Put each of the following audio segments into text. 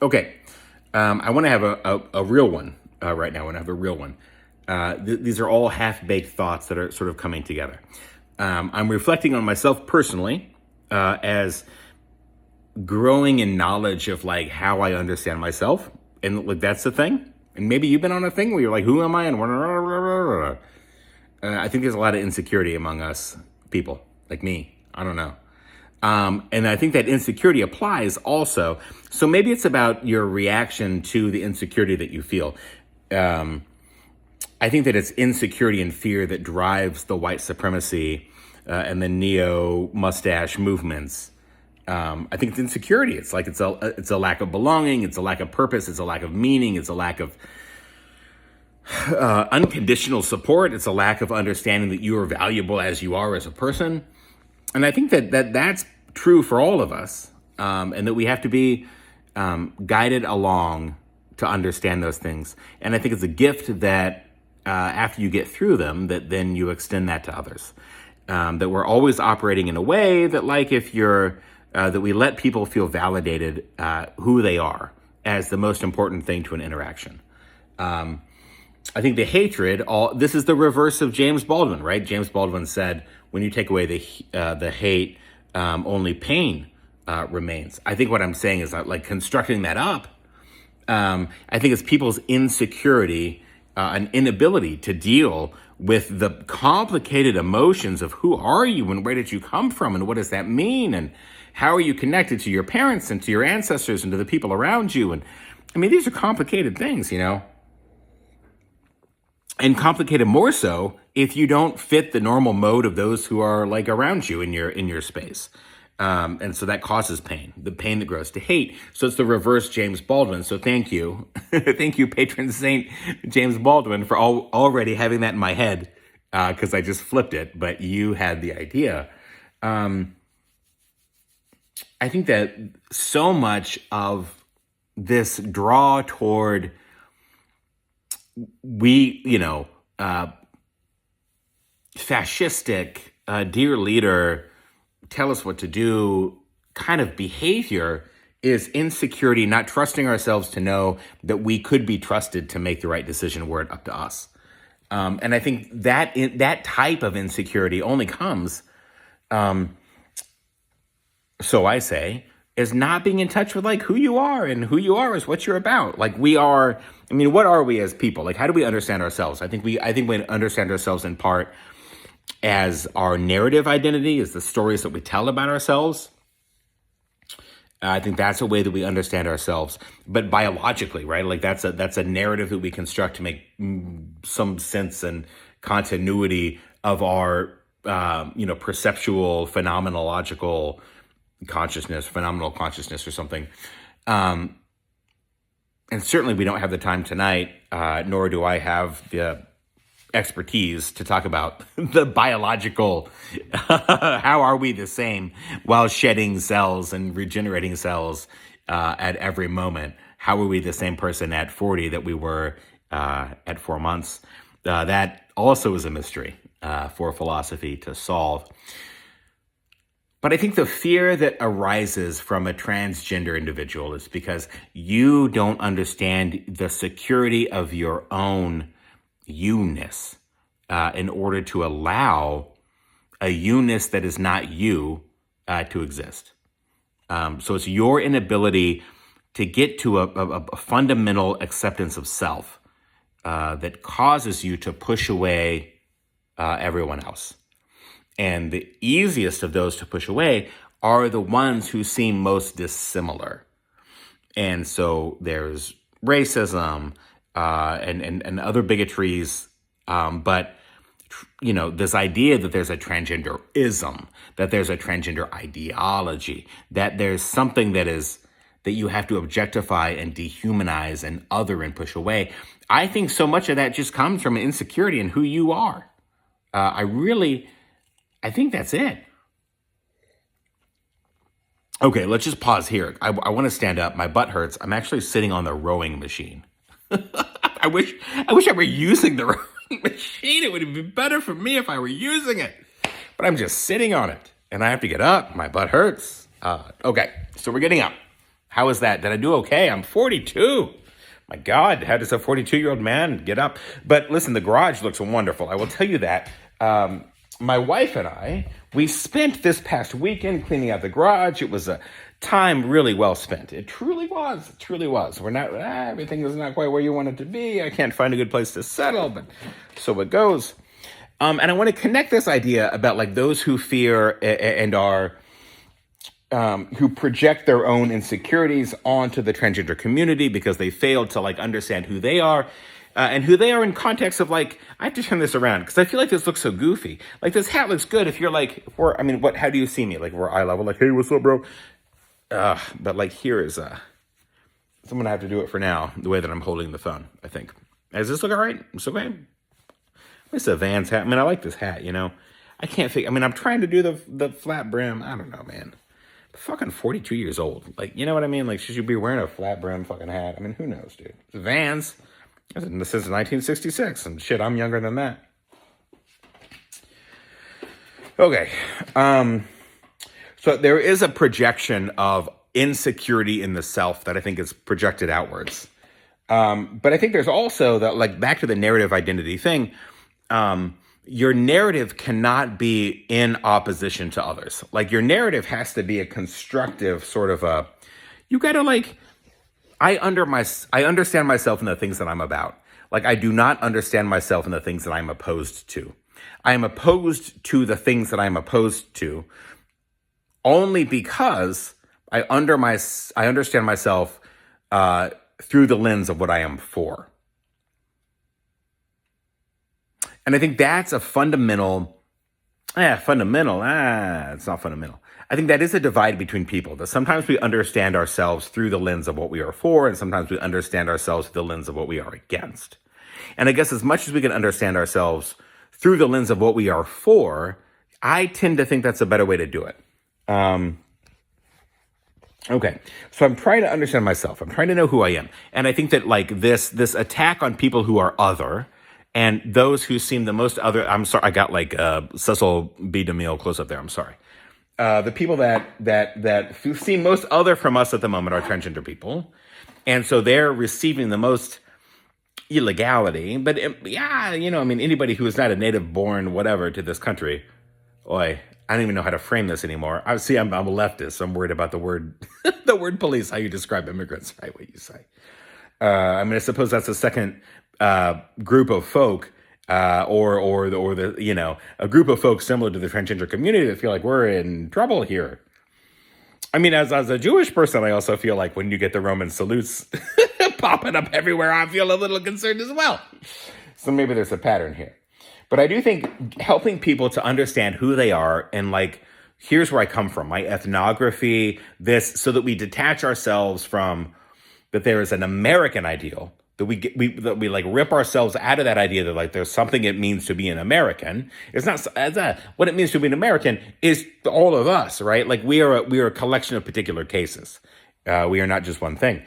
Okay. I want to have a real one right now. I want to have a real one. These are all half-baked thoughts that are sort of coming together. I'm reflecting on myself personally as growing in knowledge of like how I understand myself. And like that's the thing. And maybe you've been on a thing where you're like, who am I? And I think there's a lot of insecurity among us people, like me. I don't know. And I think that insecurity applies also. So maybe it's about your reaction to the insecurity that you feel. I think that it's insecurity and fear that drives the white supremacy and the neo mustache movements. I think it's insecurity. It's like it's a lack of belonging. It's a lack of purpose. It's a lack of meaning. It's a lack of unconditional support. It's a lack of understanding that you are valuable as you are as a person. And I think that's true for all of us, and that we have to be guided along to understand those things. And I think it's a gift that after you get through them, that then you extend that to others. That we're always operating in a way that, like, if you're that we let people feel validated who they are as the most important thing to an interaction. I think the hatred, this is the reverse of James Baldwin, right? James Baldwin said, when you take away the hate, only pain remains. I think what I'm saying is like constructing that up. I think it's people's insecurity and inability to deal with the complicated emotions of who are you and where did you come from and what does that mean and how are you connected to your parents and to your ancestors and to the people around you. And I mean, these are complicated things, you know. And complicated more so if you don't fit the normal mode of those who are like around you in your space. And so that causes pain, the pain that grows to hate. So it's the reverse James Baldwin. So thank you. Thank you, patron saint James Baldwin, for already having that in my head because I just flipped it, but you had the idea. I think that so much of this draw toward fascistic, dear leader, tell us what to do kind of behavior is insecurity, not trusting ourselves to know that we could be trusted to make the right decision were it up to us. And I think that type of insecurity only comes, so I say, is not being in touch with like who you are, and who you are is what you're about. Like what are we as people? Like, how do we understand ourselves? I think we understand ourselves in part as our narrative identity, is the stories that we tell about ourselves. I think that's a way that we understand ourselves, but biologically, right? Like that's a narrative that we construct to make some sense and continuity of our, perceptual, phenomenal consciousness or something. And certainly we don't have the time tonight, nor do I have the expertise to talk about the biological, how are we the same while shedding cells and regenerating cells at every moment? How are we the same person at 40 that we were at 4 months? That also is a mystery for philosophy to solve. But I think the fear that arises from a transgender individual is because you don't understand the security of your own you-ness in order to allow a you-ness that is not you to exist. So it's your inability to get to a fundamental acceptance of self that causes you to push away everyone else. And the easiest of those to push away are the ones who seem most dissimilar. And so there's racism and other bigotries, but this idea that there's a transgenderism, that there's a transgender ideology, that there's something that you have to objectify and dehumanize and other and push away. I think so much of that just comes from insecurity in who you are. I think that's it. Okay, let's just pause here. I want to stand up. My butt hurts. I'm actually sitting on the rowing machine. I wish I were using the rowing machine. It would have been better for me if I were using it. But I'm just sitting on it. And I have to get up. My butt hurts. Okay, so we're getting up. How is that? Did I do okay? I'm 42. My God, how does a 42-year-old man get up? But listen, the garage looks wonderful. I will tell you that. My wife and I, we spent this past weekend cleaning out the garage. It was a time really well spent. It truly was. It truly was. We're not, everything is not quite where you want it to be. I can't find a good place to settle, but so it goes. And I want to connect this idea about like those who fear and are, who project their own insecurities onto the transgender community because they failed to like understand who they are. And who they are in context of like, I have to turn this around because I feel like this looks so goofy. Like this hat looks good if you're like, how do you see me? Like we're eye level, like, hey, what's up, bro? But like here is, so I'm going to have to do it for now, the way that I'm holding the phone, I think. Does this look all right? It's okay. It's a Vans hat. I mean, I like this hat, you know. I can't think, I'm trying to do the flat brim. I don't know, man. I'm fucking 42 years old. Like, you know what I mean? Like, should you be wearing a flat brim fucking hat? I mean, who knows, dude? It's Vans. This is 1966, and shit, I'm younger than that. Okay. So there is a projection of insecurity in the self that I think is projected outwards. But I think there's also that, like, back to the narrative identity thing, your narrative cannot be in opposition to others. Like, your narrative has to be a constructive sort of you gotta, like, I understand myself in the things that I'm about. Like, I do not understand myself in the things that I'm opposed to. I am opposed to the things that I'm opposed to only because I understand myself through the lens of what I am for. And I think that's a fundamental, it's not fundamental. I think that is a divide between people, that sometimes we understand ourselves through the lens of what we are for, and sometimes we understand ourselves through the lens of what we are against. And I guess as much as we can understand ourselves through the lens of what we are for, I tend to think that's a better way to do it. Okay, so I'm trying to understand myself. I'm trying to know who I am. And I think that like this attack on people who are other, and those who seem the most other, I'm sorry, I got like Cecil B. DeMille close up there, I'm sorry. The people that seem most other from us at the moment are transgender people. And so they're receiving the most illegality. But anybody who is not a native born whatever to this country, I don't even know how to frame this anymore. I'm a leftist, so I'm worried about the word the word police, how you describe immigrants, right? What you say. I suppose that's the second group of folk, or a group of folks similar to the transgender community that feel like we're in trouble here. I mean, as a Jewish person, I also feel like when you get the Roman salutes popping up everywhere, I feel a little concerned as well. So maybe there's a pattern here. But I do think helping people to understand who they are and like, here's where I come from, my ethnography, so that we detach ourselves from that there is an American ideal, that we like rip ourselves out of that idea that like there's something it means to be an American. It's not what it means to be an American is all of us, right? Like we are a collection of particular cases. We are not just one thing.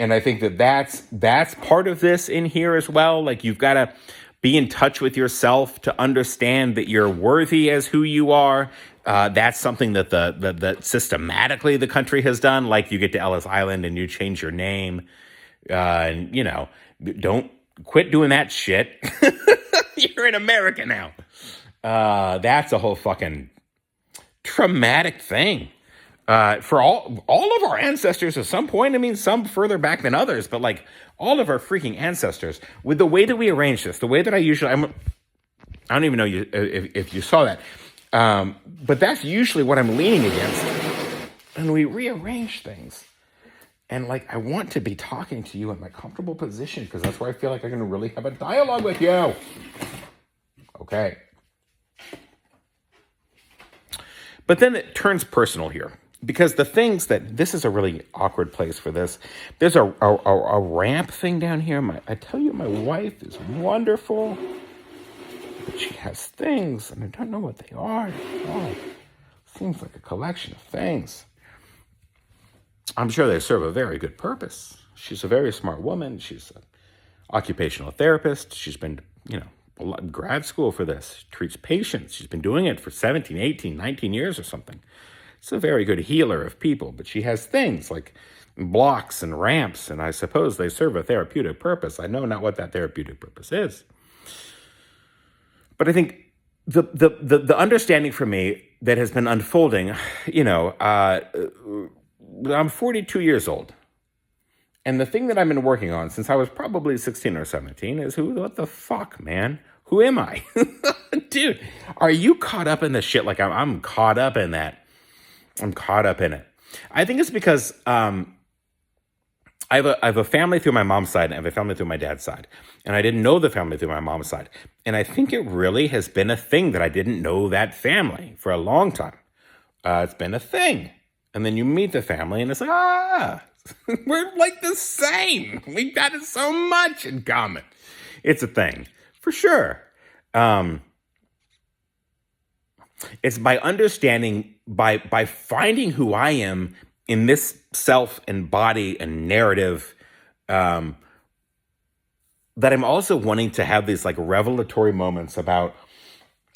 And I think that's part of this in here as well. Like you've got to be in touch with yourself to understand that you're worthy as who you are. That's something that that systematically the country has done. Like you get to Ellis Island and you change your name. Don't quit doing that shit. You're in America now. That's a whole fucking traumatic thing. For all of our ancestors at some point, I mean, some further back than others, but like all of our freaking ancestors, with the way that we arrange this, the way that I don't even know if you saw that. But that's usually what I'm leaning against. And we rearrange things. And like, I want to be talking to you in my comfortable position because that's where I feel like I'm going to really have a dialogue with you. Okay. But then it turns personal here because the things this is a really awkward place for this. There's a ramp thing down here. I tell you, my wife is wonderful, but she has things and I don't know what they are. Oh, seems like a collection of things. I'm sure they serve a very good purpose. She's a very smart woman. She's an occupational therapist. She's been, grad school for this. She treats patients. She's been doing it for 17, 18, 19 years or something. She's a very good healer of people, but she has things like blocks and ramps, and I suppose they serve a therapeutic purpose. I know not what that therapeutic purpose is. But I think the understanding for me that has been unfolding, I'm 42 years old. And the thing that I've been working on since I was probably 16 or 17 is what the fuck, man? Who am I? Dude, are you caught up in the shit? Like I'm caught up in that. I'm caught up in it. I think it's because I have a family through my mom's side and I have a family through my dad's side. And I didn't know the family through my mom's side. And I think it really has been a thing that I didn't know that family for a long time. It's been a thing. And then you meet the family and it's like, we're like the same. We got so much in common. It's a thing, for sure. It's by understanding, by finding who I am in this self and body and narrative, that I'm also wanting to have these like revelatory moments about,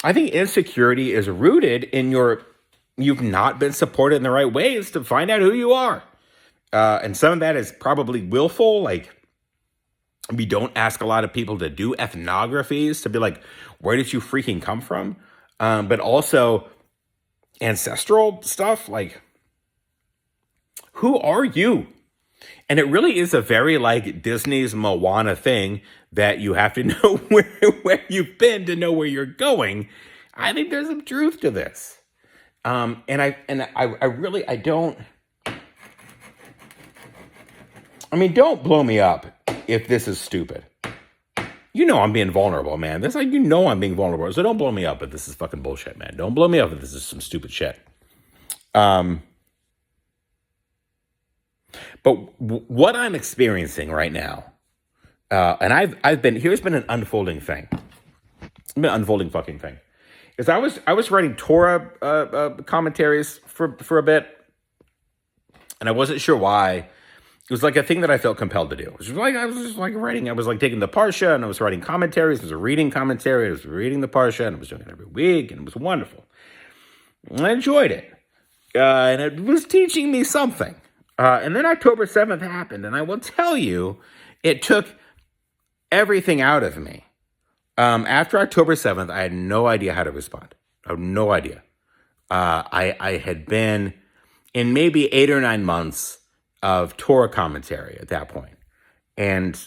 I think insecurity is rooted in you've not been supported in the right ways to find out who you are. And some of that is probably willful. Like, we don't ask a lot of people to do ethnographies to be like, where did you freaking come from? But also ancestral stuff, like, who are you? And it really is a very like Disney's Moana thing that you have to know where you've been to know where you're going. I think there's some truth to this. Don't blow me up if this is stupid. I'm being vulnerable, man. That's like, I'm being vulnerable. So don't blow me up if this is fucking bullshit, man. Don't blow me up if this is some stupid shit. But what I'm experiencing right now, and here's been an unfolding thing. It's been an unfolding fucking thing. Is I was writing Torah commentaries for a bit, and I wasn't sure why. It was like a thing that I felt compelled to do. It was like I was just like writing. I was like taking the Parsha and I was writing commentaries. I was reading commentary. I was reading the Parsha and I was doing it every week, and it was wonderful. And I enjoyed it, and it was teaching me something. And then October 7th happened, and I will tell you, it took everything out of me. After October 7th, I had no idea how to respond. I had no idea. I had been in maybe 8 or 9 months of Torah commentary at that point. And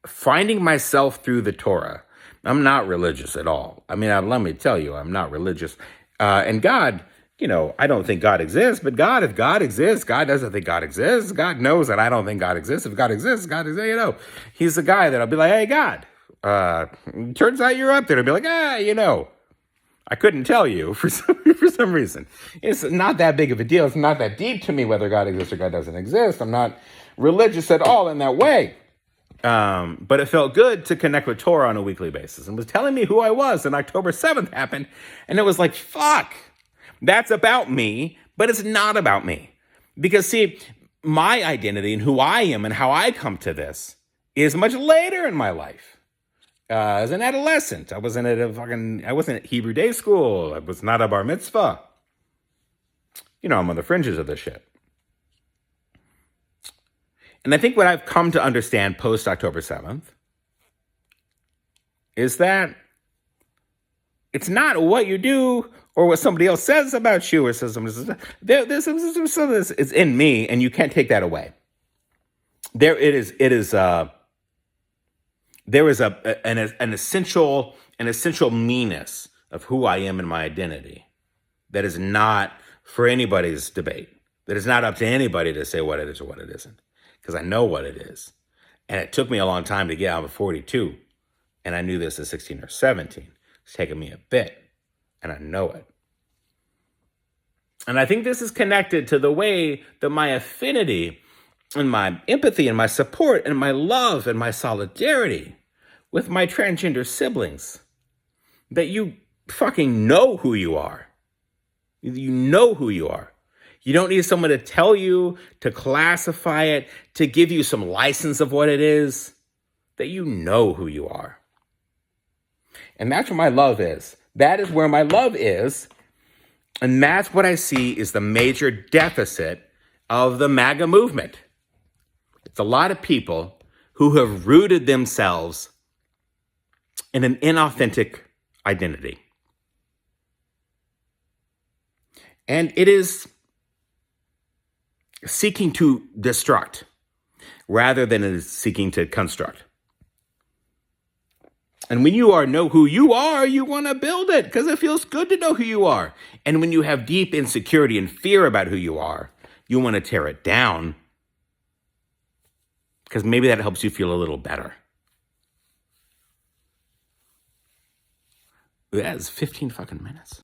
finding myself through the Torah, I'm not religious at all. Let me tell you, I'm not religious. And God, I don't think God exists, but if God exists, God doesn't think God exists. God knows that I don't think God exists. If God exists, God is, he's the guy that I'll be like, hey, God, turns out you're up there. I'll be like, I couldn't tell you for some reason. It's not that big of a deal. It's not that deep to me whether God exists or God doesn't exist. I'm not religious at all in that way. But it felt good to connect with Torah on a weekly basis and was telling me who I was. And October 7th happened. And it was like, fuck, that's about me, but it's not about me. Because see, my identity and who I am and how I come to this is much later in my life. As an adolescent, I wasn't at Hebrew day school. I was not a bar mitzvah. I'm on the fringes of this shit. And I think what I've come to understand post October 7th is that it's not what you do or what somebody else says about you or says some of this is in me, and you can't take that away. There is an essential meanness of who I am and my identity that is not for anybody's debate. That is not up to anybody to say what it is or what it isn't, because I know what it is. And it took me a long time to get out of 42, and I knew this at 16 or 17. It's taken me a bit, and I know it. And I think this is connected to the way that my affinity and my empathy and my support and my love and my solidarity with my transgender siblings, that you fucking know who you are. You know who you are. You don't need someone to tell you, to classify it, to give you some license of what it is, that you know who you are. And that's where my love is. That is where my love is. And that's what I see is the major deficit of the MAGA movement. It's a lot of people who have rooted themselves in an inauthentic identity. And it is seeking to destruct rather than it is seeking to construct. And when you know who you are, you want to build it because it feels good to know who you are. And when you have deep insecurity and fear about who you are, you want to tear it down because maybe that helps you feel a little better. That is 15 fucking minutes.